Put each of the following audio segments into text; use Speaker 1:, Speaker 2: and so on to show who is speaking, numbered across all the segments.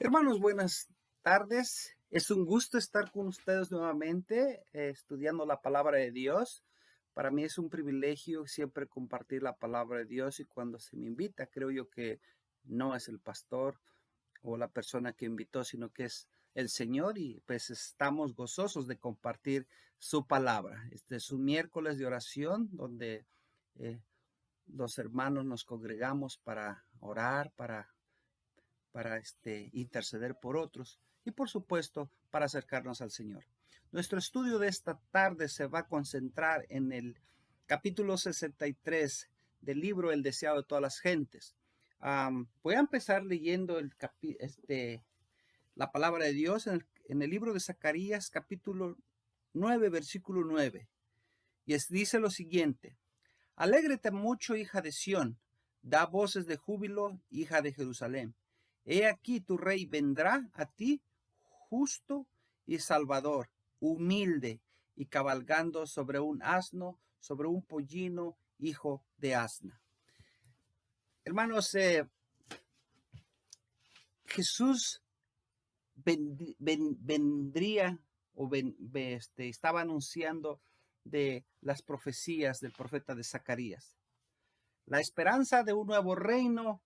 Speaker 1: Hermanos, buenas tardes. Es un gusto estar con ustedes nuevamente estudiando la palabra de Dios. Para mí es un privilegio siempre compartir la palabra de Dios y cuando se me invita, creo yo que no es el pastor o la persona que invitó, sino que es el Señor y pues estamos gozosos de compartir su palabra. Este es un miércoles de oración donde eh, los hermanos nos congregamos para orar, para interceder por otros y por supuesto para acercarnos al Señor. Nuestro estudio de esta tarde se va a concentrar en el capítulo 63 del libro El deseado de todas las gentes. Voy a empezar leyendo la palabra de Dios en el libro de Zacarías capítulo 9 versículo 9 y dice lo siguiente: Alégrate mucho, hija de Sión, da voces de júbilo, hija de Jerusalén. He aquí tu rey vendrá a ti, justo y salvador, humilde y cabalgando sobre un asno, sobre un pollino, hijo de asna. Hermanos, Jesús vendría estaba anunciando de las profecías del profeta de Zacarías. La esperanza de un nuevo reino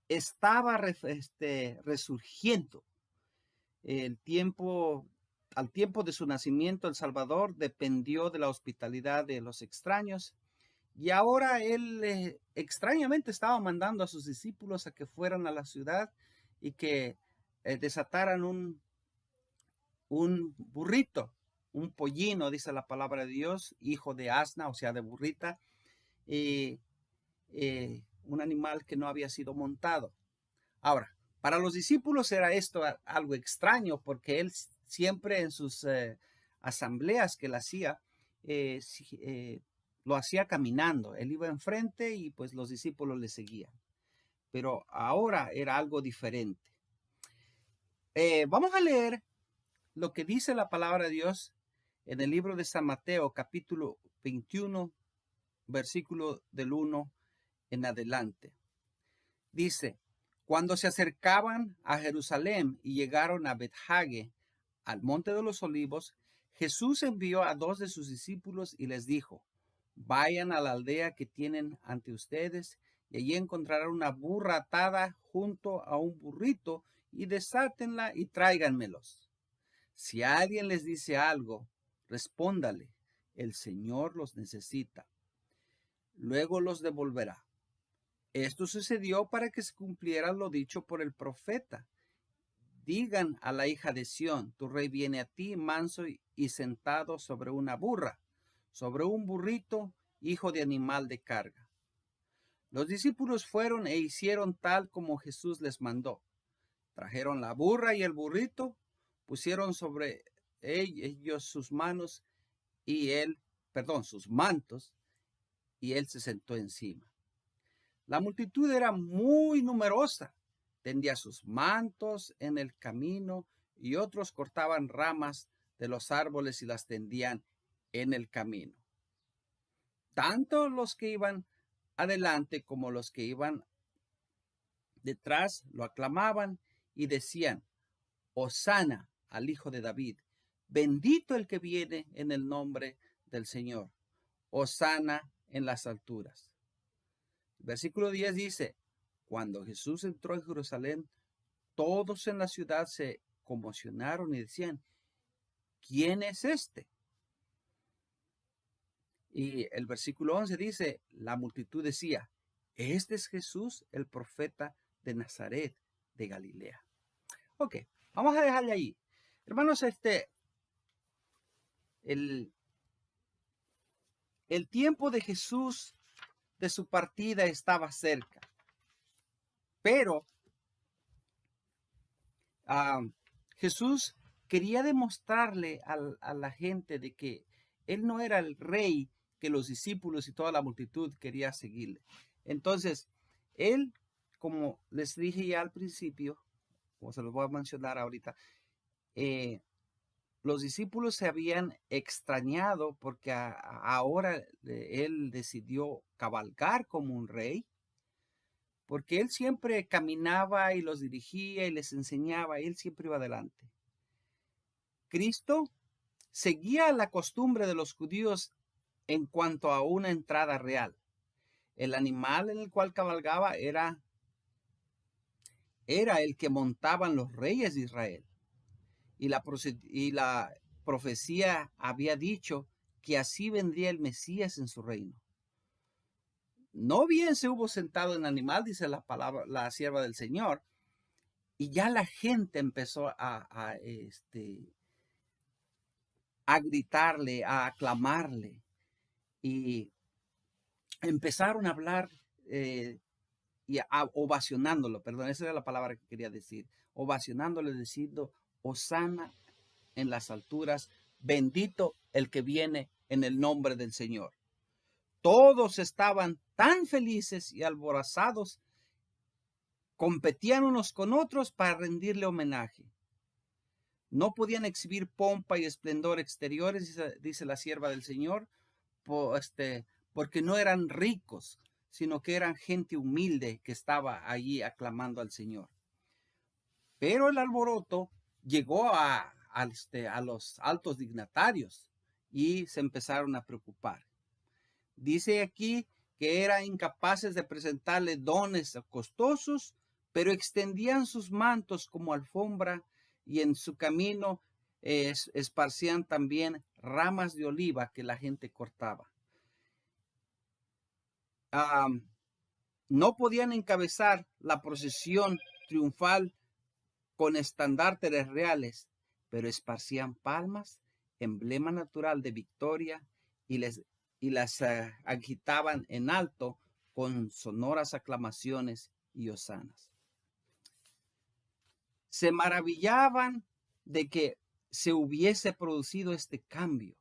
Speaker 1: estaba resurgiendo. Al tiempo de su nacimiento, el Salvador dependió de la hospitalidad de los extraños y ahora él extrañamente estaba mandando a sus discípulos a que fueran a la ciudad y que desataran un burrito, un pollino, dice la palabra de Dios, hijo de asna, o sea, de burrita, y un animal que no había sido montado. Ahora, para los discípulos era esto algo extraño porque él siempre en sus asambleas que él hacía, lo hacía caminando. Él iba enfrente y pues los discípulos le seguían. Pero ahora era algo diferente. Vamos a leer lo que dice la palabra de Dios en el libro de San Mateo, capítulo 21, versículo del 1 en adelante. Dice: Cuando se acercaban a Jerusalén y llegaron a Betfagé, al monte de los olivos, Jesús envió a 2 de sus discípulos y les dijo: Vayan a la aldea que tienen ante ustedes y allí encontrarán una burra atada junto a un burrito y desátenla y tráiganmelos. Si alguien les dice algo, respóndale: el Señor los necesita. Luego los devolverá. Esto sucedió para que se cumpliera lo dicho por el profeta. Digan a la hija de Sión: tu rey viene a ti manso y sentado sobre una burra, sobre un burrito, hijo de animal de carga. Los discípulos fueron e hicieron tal como Jesús les mandó. Trajeron la burra y el burrito, pusieron sobre ellos sus mantos, y él se sentó encima. La multitud era muy numerosa. Tendía sus mantos en el camino y otros cortaban ramas de los árboles y las tendían en el camino. Tanto los que iban adelante como los que iban detrás lo aclamaban y decían: Hosana al Hijo de David, bendito el que viene en el nombre del Señor, Hosana en las alturas. Versículo 10 dice: Cuando Jesús entró en Jerusalén, todos en la ciudad se conmocionaron y decían: ¿quién es este? Y el versículo 11 dice: la multitud decía: este es Jesús, el profeta de Nazaret de Galilea. Ok, vamos a dejarle ahí. Hermanos, el tiempo de Jesús, de su partida, estaba cerca. Pero Jesús quería demostrarle a la gente de que él no era el rey que los discípulos y toda la multitud quería seguirle. Entonces, él, como les dije ya al principio, como se los voy a mencionar ahorita, los discípulos se habían extrañado porque ahora él decidió cabalgar como un rey. porque él siempre caminaba y los dirigía y les enseñaba, y él siempre iba adelante. Cristo seguía la costumbre de los judíos en cuanto a una entrada real. El animal en el cual cabalgaba era el que montaban los reyes de Israel. Y la profecía había dicho que así vendría el Mesías en su reino. No bien se hubo sentado en el animal, dice la sierva del Señor, y ya la gente empezó a gritarle, a aclamarle, y empezaron a hablar ovacionándolo, perdón, esa era la palabra que quería decir, ovacionándole, diciendo, Hosana en las alturas, bendito el que viene en el nombre del Señor. Todos estaban tan felices y alborozados, competían unos con otros para rendirle homenaje. No podían exhibir pompa y esplendor exteriores, dice la sierva del Señor, porque no eran ricos, sino que eran gente humilde que estaba allí aclamando al Señor. Pero el alboroto llegó a los altos dignatarios y se empezaron a preocupar. Dice aquí que eran incapaces de presentarle dones costosos, pero extendían sus mantos como alfombra y en su camino esparcían también ramas de oliva que la gente cortaba. No podían encabezar la procesión triunfal con estandartes reales, pero esparcían palmas, emblema natural de victoria, y las agitaban en alto con sonoras aclamaciones y hosanas. Se maravillaban de que se hubiese producido este cambio.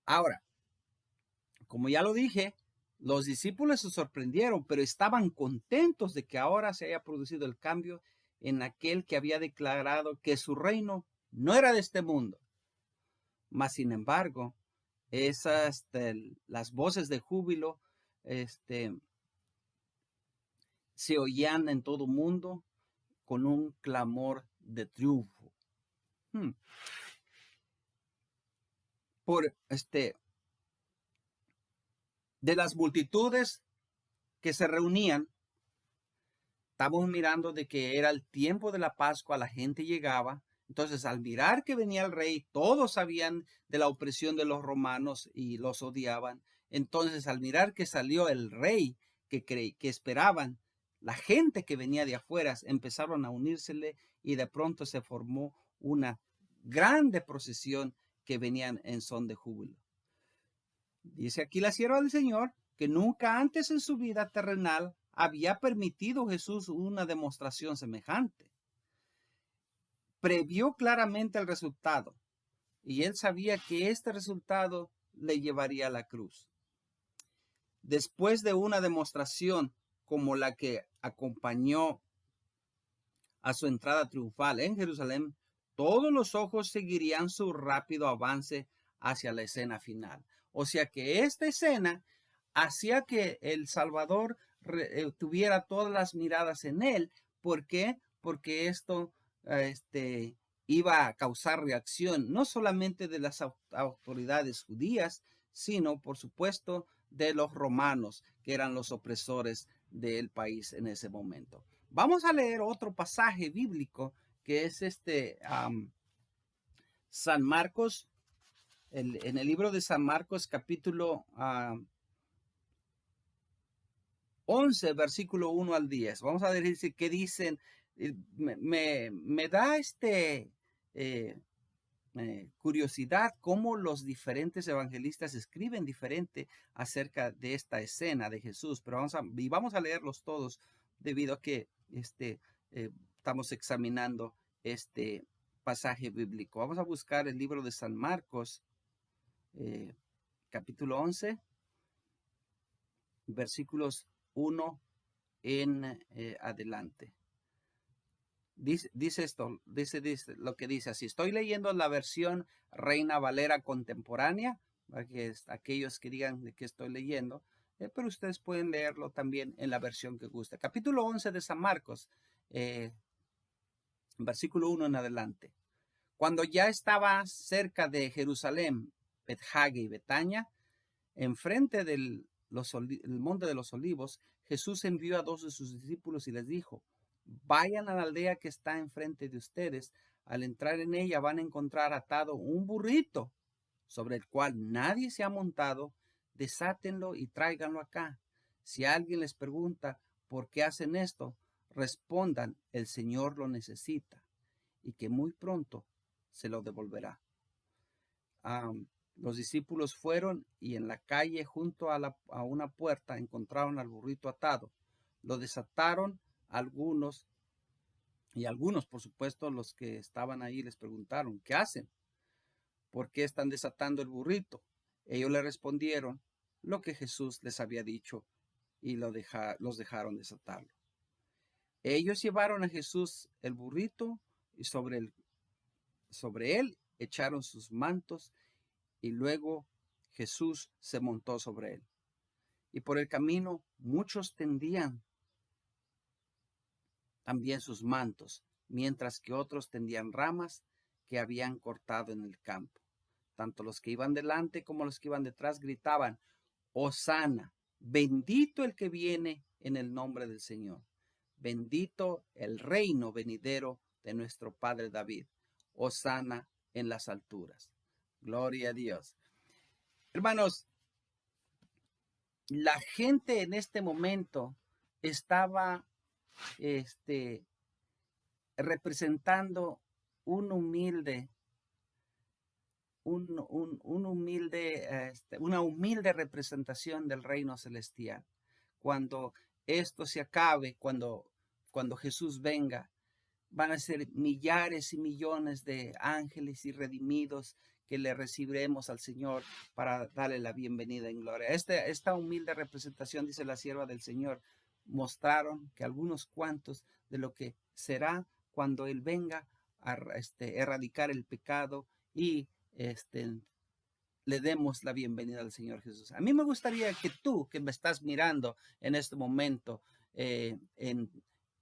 Speaker 1: Ahora, como ya lo dije, los discípulos se sorprendieron, pero estaban contentos de que ahora se haya producido el cambio en aquel que había declarado que su reino no era de este mundo. Mas, sin embargo, las voces de júbilo se oían en todo mundo con un clamor de triunfo. De las multitudes que se reunían, estamos mirando de que era el tiempo de la Pascua, la gente llegaba. Entonces, al mirar que venía el rey, todos sabían de la opresión de los romanos y los odiaban. Entonces, al mirar que salió el rey que esperaban, la gente que venía de afuera empezaron a unírsele y de pronto se formó una grande procesión que venían en son de júbilo. Dice aquí la sierva del Señor que nunca antes en su vida terrenal había permitido Jesús una demostración semejante. Previó claramente el resultado y él sabía que este resultado le llevaría a la cruz. Después de una demostración como la que acompañó a su entrada triunfal en Jerusalén, todos los ojos seguirían su rápido avance hacia la escena final. O sea que esta escena hacía que el Salvador tuviera todas las miradas en él. ¿Por qué? Porque esto iba a causar reacción no solamente de las autoridades judías, sino por supuesto de los romanos, que eran los opresores del país en ese momento. Vamos a leer otro pasaje bíblico que es San Marcos, en el libro de San Marcos capítulo 11, versículo 1 al 10. Vamos a decir qué dicen. Me da curiosidad cómo los diferentes evangelistas escriben diferente acerca de esta escena de Jesús, pero vamos a leerlos todos debido a que estamos examinando este pasaje bíblico. Vamos a buscar el libro de San Marcos, capítulo 11, versículos 1 en adelante. Dice esto, dice lo que dice así. Estoy leyendo la versión Reina Valera contemporánea, para que aquellos que digan de qué estoy leyendo. pero ustedes pueden leerlo también en la versión que guste. Capítulo 11 de San Marcos, versículo 1 en adelante. Cuando ya estaba cerca de Jerusalén, Betfagé y Betania, enfrente del el monte de los olivos, Jesús envió a 2 de sus discípulos y les dijo: vayan a la aldea que está enfrente de ustedes. Al entrar en ella van a encontrar atado un burrito sobre el cual nadie se ha montado. Desátenlo y tráiganlo acá. Si alguien les pregunta por qué hacen esto, respondan: el Señor lo necesita y que muy pronto se lo devolverá. Los discípulos fueron y en la calle junto a una puerta encontraron al burrito atado. Lo desataron algunos, y algunos, por supuesto, los que estaban ahí les preguntaron: ¿qué hacen? ¿Por qué están desatando el burrito? Ellos le respondieron lo que Jesús les había dicho y los dejaron desatarlo. Ellos llevaron a Jesús el burrito y sobre él echaron sus mantos, y luego Jesús se montó sobre él. Y por el camino muchos tendían también sus mantos, mientras que otros tendían ramas que habían cortado en el campo. Tanto los que iban delante como los que iban detrás gritaban: Hosana, bendito el que viene en el nombre del Señor. Bendito el reino venidero de nuestro Padre David. Hosana en las alturas. Gloria a Dios. Hermanos, la gente en este momento estaba representando una humilde representación del reino celestial. Cuando esto se acabe, cuando Jesús venga, van a ser millares y millones de ángeles y redimidos que le recibiremos al Señor para darle la bienvenida en gloria. Esta humilde representación, dice la sierva del Señor, mostraron que algunos cuantos de lo que será cuando Él venga a erradicar el pecado y le demos la bienvenida al Señor Jesús. A mí me gustaría que tú, que me estás mirando en este momento, en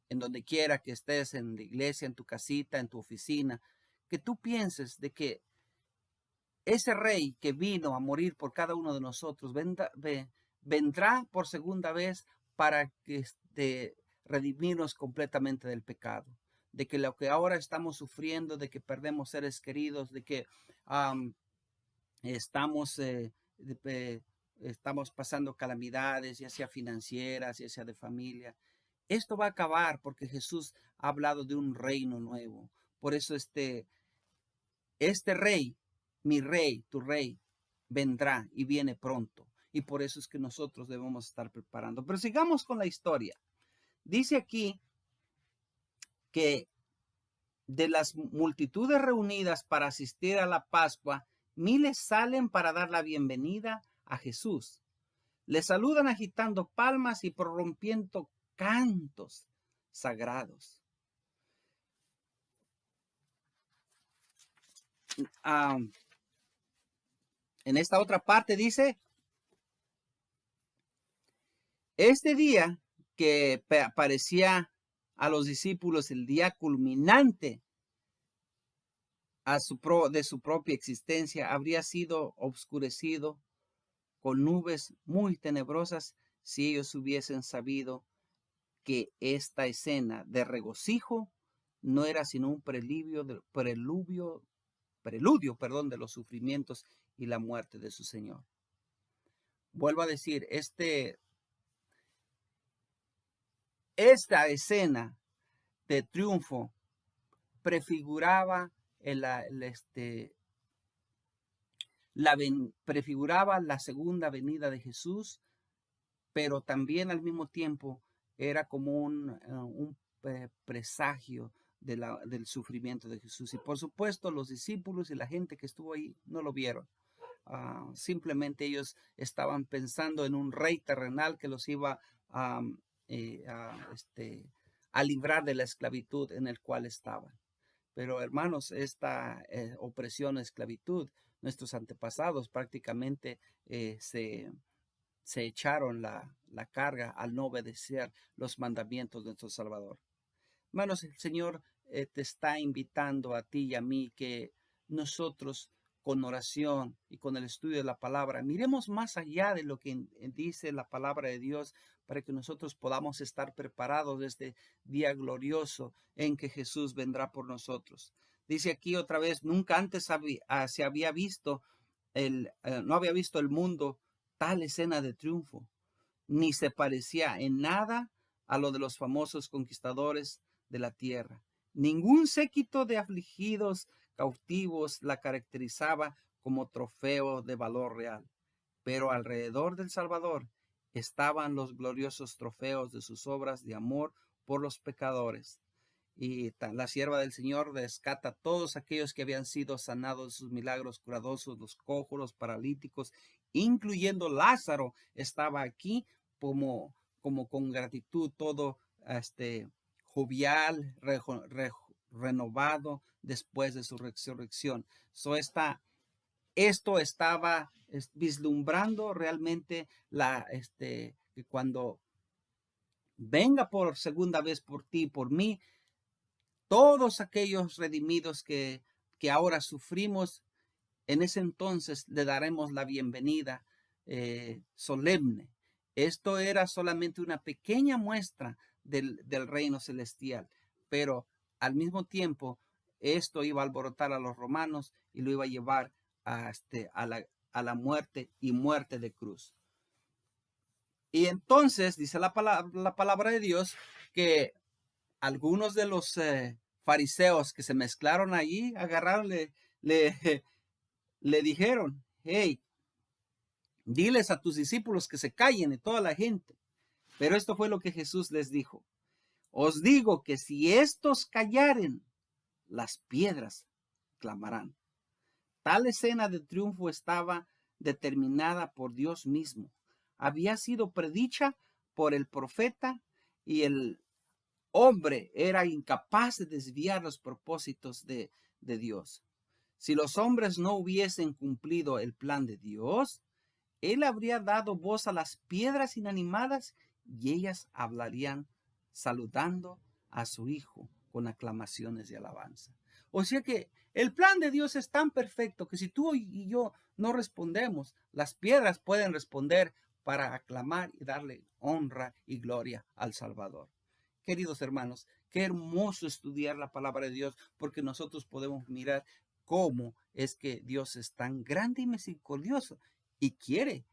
Speaker 1: donde quiera que estés, en la iglesia, en tu casita, en tu oficina, que tú pienses de que ese rey que vino a morir por cada uno de nosotros vendrá por segunda vez para que redimirnos completamente del pecado, de que lo que ahora estamos sufriendo, de que perdemos seres queridos, de que estamos pasando calamidades, ya sea financieras, ya sea de familia. Esto va a acabar porque Jesús ha hablado de un reino nuevo. Por eso este rey, mi rey, tu rey, vendrá y viene pronto. Y por eso es que nosotros debemos estar preparando. Pero sigamos con la historia. Dice aquí que de las multitudes reunidas para asistir a la Pascua, miles salen para dar la bienvenida a Jesús. Le saludan agitando palmas y prorrumpiendo cantos sagrados. En esta otra parte dice: este día que parecía a los discípulos el día culminante de su propia existencia, habría sido obscurecido con nubes muy tenebrosas si ellos hubiesen sabido que esta escena de regocijo no era sino un preludio de los sufrimientos y la muerte de su Señor. Vuelvo a decir, esta escena de triunfo prefiguraba prefiguraba la segunda venida de Jesús, pero también al mismo tiempo era como un presagio del sufrimiento de Jesús. Y por supuesto los discípulos y la gente que estuvo ahí no lo vieron. Simplemente ellos estaban pensando en un rey terrenal que los iba a librar de la esclavitud en el cual estaban. Pero hermanos, esta opresión, esclavitud, nuestros antepasados prácticamente se se echaron la carga al no obedecer los mandamientos de nuestro Salvador. Hermanos, el Señor te está invitando a ti y a mí que nosotros con oración y con el estudio de la palabra miremos más allá de lo que dice la palabra de Dios para que nosotros podamos estar preparados de este día glorioso en que Jesús vendrá por nosotros. Dice aquí otra vez, nunca antes se había visto no había visto el mundo tal escena de triunfo, ni se parecía en nada a lo de los famosos conquistadores de la tierra. Ningún séquito de afligidos cautivos la caracterizaba como trofeo de valor real, pero alrededor del Salvador estaban los gloriosos trofeos de sus obras de amor por los pecadores. Y la sierva del Señor rescata a todos aquellos que habían sido sanados de sus milagros curadosos, los cojos, los paralíticos, incluyendo Lázaro, estaba aquí como con gratitud, todo jovial, renovado después de su resurrección. Esto estaba vislumbrando realmente que cuando venga por segunda vez por ti, por mí, todos aquellos redimidos que ahora sufrimos, en ese entonces le daremos la bienvenida solemne. Esto era solamente una pequeña muestra del reino celestial, pero al mismo tiempo esto iba a alborotar a los romanos y lo iba a llevar a la muerte y muerte de cruz. Y entonces dice la palabra de Dios que algunos de los fariseos que se mezclaron allí, agarraron, le dijeron, hey, diles a tus discípulos que se callen de toda la gente. Pero esto fue lo que Jesús les dijo. Os digo que si estos callaren, las piedras clamarán. Tal escena de triunfo estaba determinada por Dios mismo. Había sido predicha por el profeta y el hombre era incapaz de desviar los propósitos de Dios. Si los hombres no hubiesen cumplido el plan de Dios, Él habría dado voz a las piedras inanimadas y ellas hablarían saludando a su Hijo con aclamaciones de alabanza. O sea que el plan de Dios es tan perfecto que si tú y yo no respondemos, las piedras pueden responder para aclamar y darle honra y gloria al Salvador. Queridos hermanos, qué hermoso estudiar la palabra de Dios porque nosotros podemos mirar cómo es que Dios es tan grande y misericordioso y quiere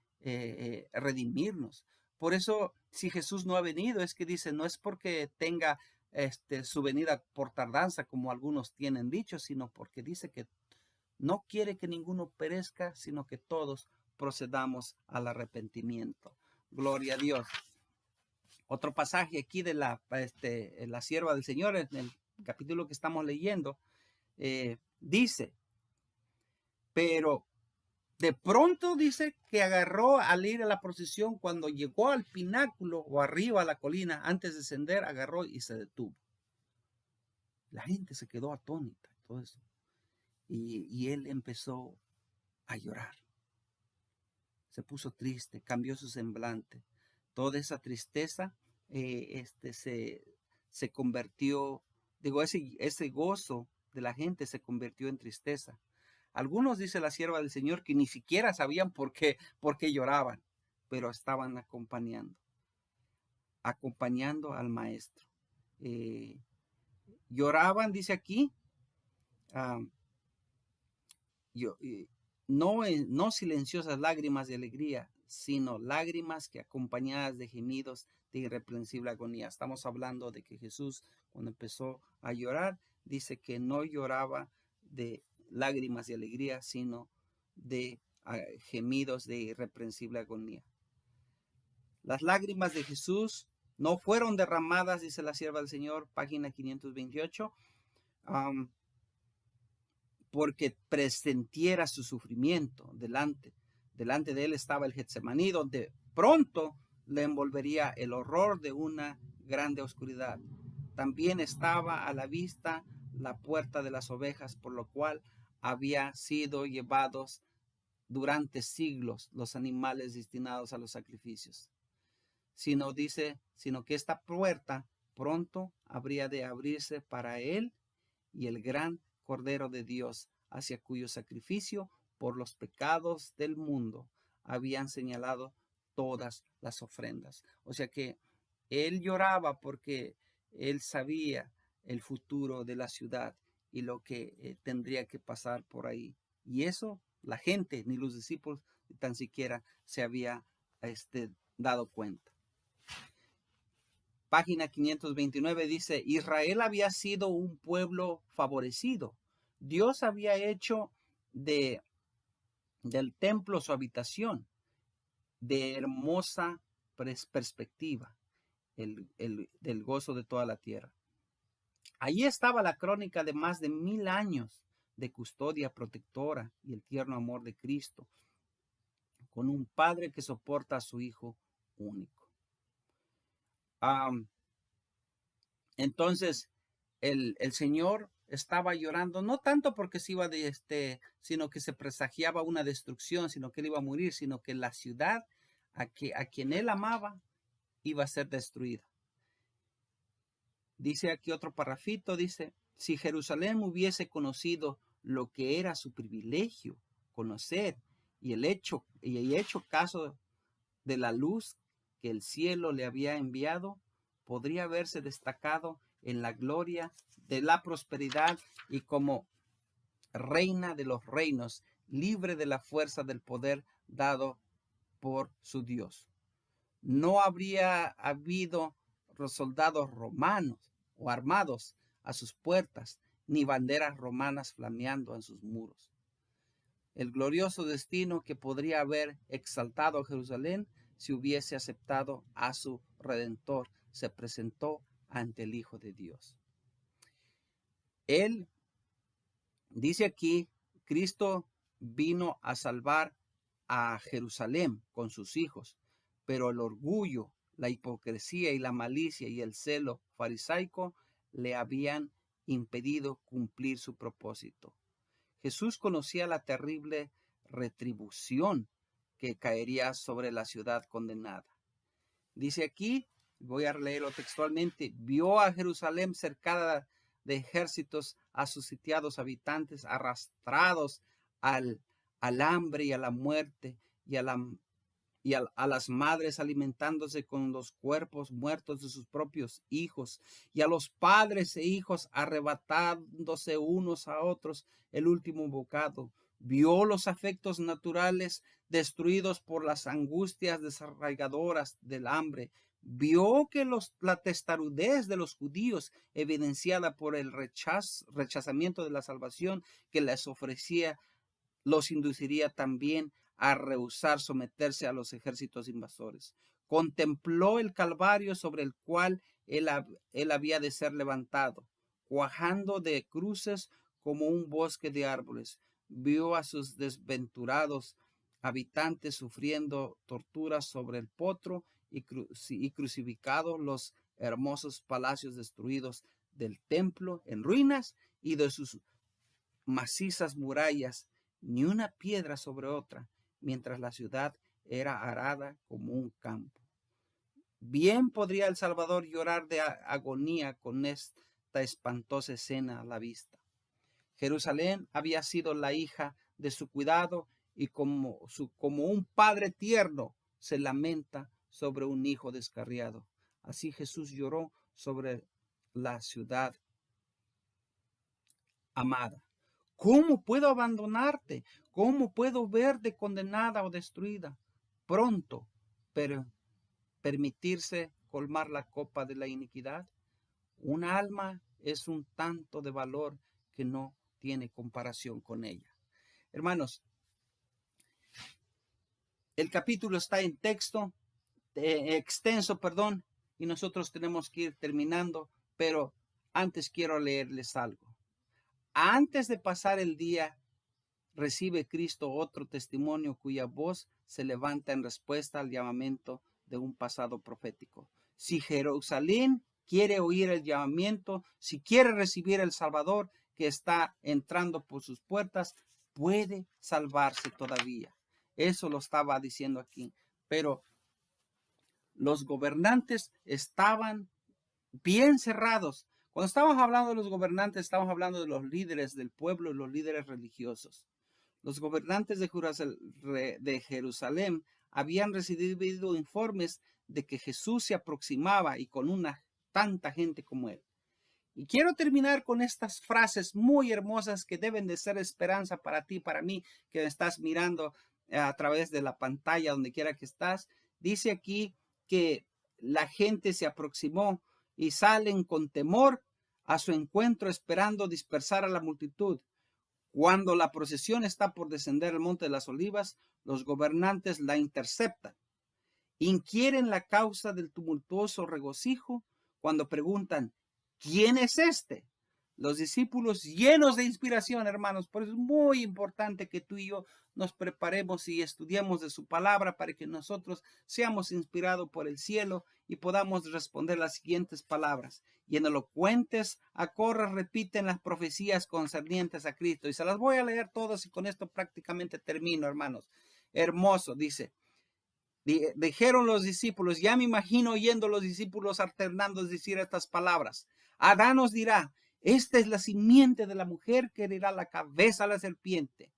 Speaker 1: redimirnos. Por eso, si Jesús no ha venido, es que dice, no es porque tenga su venida por tardanza, como algunos tienen dicho, sino porque dice que no quiere que ninguno perezca, sino que todos procedamos al arrepentimiento. Gloria a Dios. Otro pasaje aquí de la sierva del Señor, en el capítulo que estamos leyendo, dice, pero de pronto dice que agarró al ir a la procesión, cuando llegó al pináculo o arriba a la colina, antes de descender, agarró y se detuvo. La gente se quedó atónita, todo eso. Y él empezó a llorar. Se puso triste, cambió su semblante. Toda esa tristeza se convirtió, digo, ese gozo de la gente se convirtió en tristeza. Algunos, dice la sierva del Señor, que ni siquiera sabían por qué lloraban, pero estaban acompañando al maestro. Lloraban, dice aquí, no silenciosas lágrimas de alegría, sino lágrimas que acompañadas de gemidos de irreprensible agonía. Estamos hablando de que Jesús, cuando empezó a llorar, dice que no lloraba de lágrimas de alegría, sino de gemidos de irreprensible agonía. Las lágrimas de Jesús no fueron derramadas, dice la sierva del Señor, página 528, porque presentiera su sufrimiento. Delante de él estaba el Getsemaní, donde pronto le envolvería el horror de una grande oscuridad. También estaba a la vista la puerta de las ovejas, por lo cual había sido llevados durante siglos los animales destinados a los sacrificios, sino que esta puerta pronto habría de abrirse para él y el gran Cordero de Dios, hacia cuyo sacrificio por los pecados del mundo habían señalado todas las ofrendas. O sea que él lloraba porque él sabía el futuro de la ciudad y lo que tendría que pasar por ahí. Y eso la gente, ni los discípulos tan siquiera se había dado cuenta. Página 529 dice, Israel había sido un pueblo favorecido. Dios había hecho del templo su habitación de hermosa perspectiva, del gozo de toda la tierra. Allí estaba la crónica de más de 1000 años de custodia protectora y el tierno amor de Cristo, con un padre que soporta a su hijo único. Entonces, el Señor estaba llorando, no tanto porque se iba sino que se presagiaba una destrucción, sino que él iba a morir, sino que la ciudad a quien él amaba iba a ser destruida. Dice aquí otro parrafito, dice, si Jerusalén hubiese conocido lo que era su privilegio, conocer y hecho caso de la luz que el cielo le había enviado, podría haberse destacado en la gloria de la prosperidad y como reina de los reinos, libre de la fuerza del poder dado por su Dios. No habría habido soldados romanos o armados a sus puertas, ni banderas romanas flameando en sus muros. El glorioso destino que podría haber exaltado a Jerusalén si hubiese aceptado a su Redentor se presentó ante el Hijo de Dios. Él dice aquí, Cristo vino a salvar a Jerusalén con sus hijos, pero el orgullo, la hipocresía y la malicia y el celo farisaico le habían impedido cumplir su propósito. Jesús conocía la terrible retribución que caería sobre la ciudad condenada. Dice aquí, voy a leerlo textualmente, vio a Jerusalén cercada de ejércitos, a sus sitiados habitantes arrastrados al hambre y a la muerte, y a las madres alimentándose con los cuerpos muertos de sus propios hijos, y a los padres e hijos arrebatándose unos a otros el último bocado. Vio los afectos naturales destruidos por las angustias desarraigadoras del hambre. Vio que la testarudez de los judíos, evidenciada por el rechazamiento de la salvación que les ofrecía, los induciría también a rehusar someterse a los ejércitos invasores. Contempló el calvario sobre el cual él había de ser levantado, cuajando de cruces como un bosque de árboles. Vio a sus desventurados habitantes sufriendo torturas sobre el potro y crucificados los hermosos palacios destruidos del templo en ruinas y de sus macizas murallas, ni una piedra sobre otra, mientras la ciudad era arada como un campo. Bien podría el Salvador llorar de agonía con esta espantosa escena a la vista. Jerusalén había sido la hija de su cuidado y como un padre tierno se lamenta sobre un hijo descarriado. Así Jesús lloró sobre la ciudad amada. ¿Cómo puedo abandonarte? ¿Cómo puedo verte condenada o destruida? Pronto, pero permitirse colmar la copa de la iniquidad. Un alma es un tanto de valor que no tiene comparación con ella. Hermanos, el capítulo está en texto, extenso, y nosotros tenemos que ir terminando, pero antes quiero leerles algo. Antes de pasar el día, recibe Cristo otro testimonio cuya voz se levanta en respuesta al llamamiento de un pasado profético. Si Jerusalén quiere oír el llamamiento, si quiere recibir el Salvador que está entrando por sus puertas, puede salvarse todavía. Eso lo estaba diciendo aquí. Pero los gobernantes estaban bien cerrados. Cuando estamos hablando de los gobernantes, estamos hablando de los líderes del pueblo y los líderes religiosos. Los gobernantes de Jerusalén habían recibido informes de que Jesús se aproximaba y con una tanta gente como él. Y quiero terminar con estas frases muy hermosas que deben de ser esperanza para ti, para mí, que me estás mirando a través de la pantalla, donde quiera que estás. Dice aquí que la gente se aproximó y salen con temor a su encuentro, esperando dispersar a la multitud. Cuando la procesión está por descender el monte de las olivas, los gobernantes la interceptan. Inquieren la causa del tumultuoso regocijo cuando preguntan, ¿quién es este? Los discípulos llenos de inspiración, hermanos, por eso es muy importante que tú y yo nos preparemos y estudiemos de su palabra para que nosotros seamos inspirados por el cielo y podamos responder las siguientes palabras. Y en elocuentes acorres repiten las profecías concernientes a Cristo. Y se las voy a leer todas y con esto prácticamente termino, hermanos. Hermoso, dice. Dijeron los discípulos, ya me imagino oyendo los discípulos alternando decir estas palabras. Adán os dirá, esta es la simiente de la mujer que herirá la cabeza a la serpiente.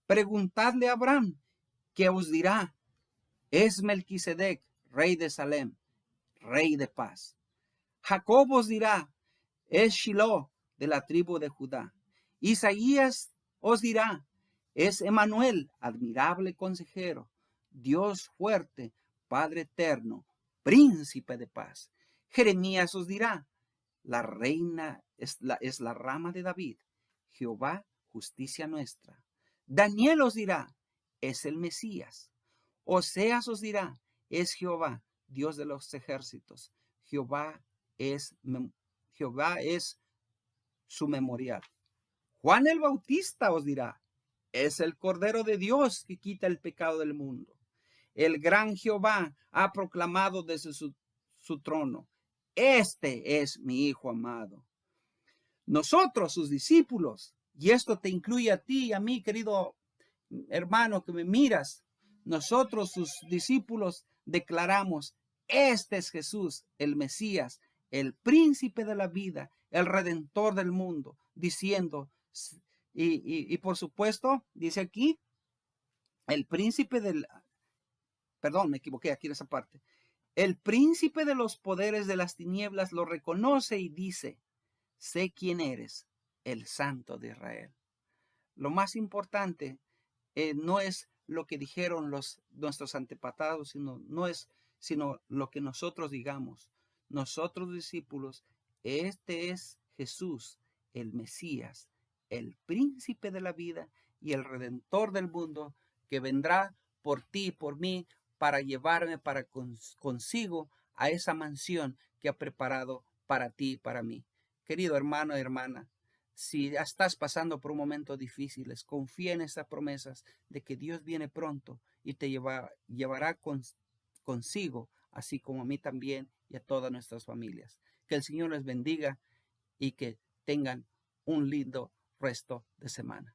Speaker 1: Preguntadle a Abraham, que os dirá, es Melquisedec, rey de Salem, rey de paz. Jacob os dirá, es Shiloh, de la tribu de Judá. Isaías os dirá, es Emmanuel, admirable consejero, Dios fuerte, Padre eterno, príncipe de paz. Jeremías os dirá, la reina es la rama de David, Jehová, justicia nuestra. Daniel os dirá, es el Mesías. Oseas os dirá, es Jehová, Dios de los ejércitos. Jehová es su memorial. Juan el Bautista os dirá, es el Cordero de Dios que quita el pecado del mundo. El gran Jehová ha proclamado desde su trono, este es mi Hijo amado. Nosotros, sus discípulos, y esto te incluye a ti y a mí, querido hermano que me miras, nosotros, sus discípulos, declaramos, este es Jesús, el Mesías, el príncipe de la vida, el redentor del mundo, diciendo, y por supuesto, dice aquí, el príncipe perdón, me equivoqué aquí en esa parte. El príncipe de los poderes de las tinieblas lo reconoce y dice, sé quién eres, el Santo de Israel. Lo más importante no es lo que dijeron nuestros antepasados, sino lo que nosotros digamos. Nosotros discípulos, este es Jesús, el Mesías, el príncipe de la vida y el redentor del mundo, que vendrá por ti y por mí para llevarme consigo a esa mansión que ha preparado para ti y para mí. Querido hermano y hermana, si estás pasando por un momento difícil, confía en esas promesas de que Dios viene pronto y te llevará consigo, así como a mí también y a todas nuestras familias. Que el Señor les bendiga y que tengan un lindo resto de semana.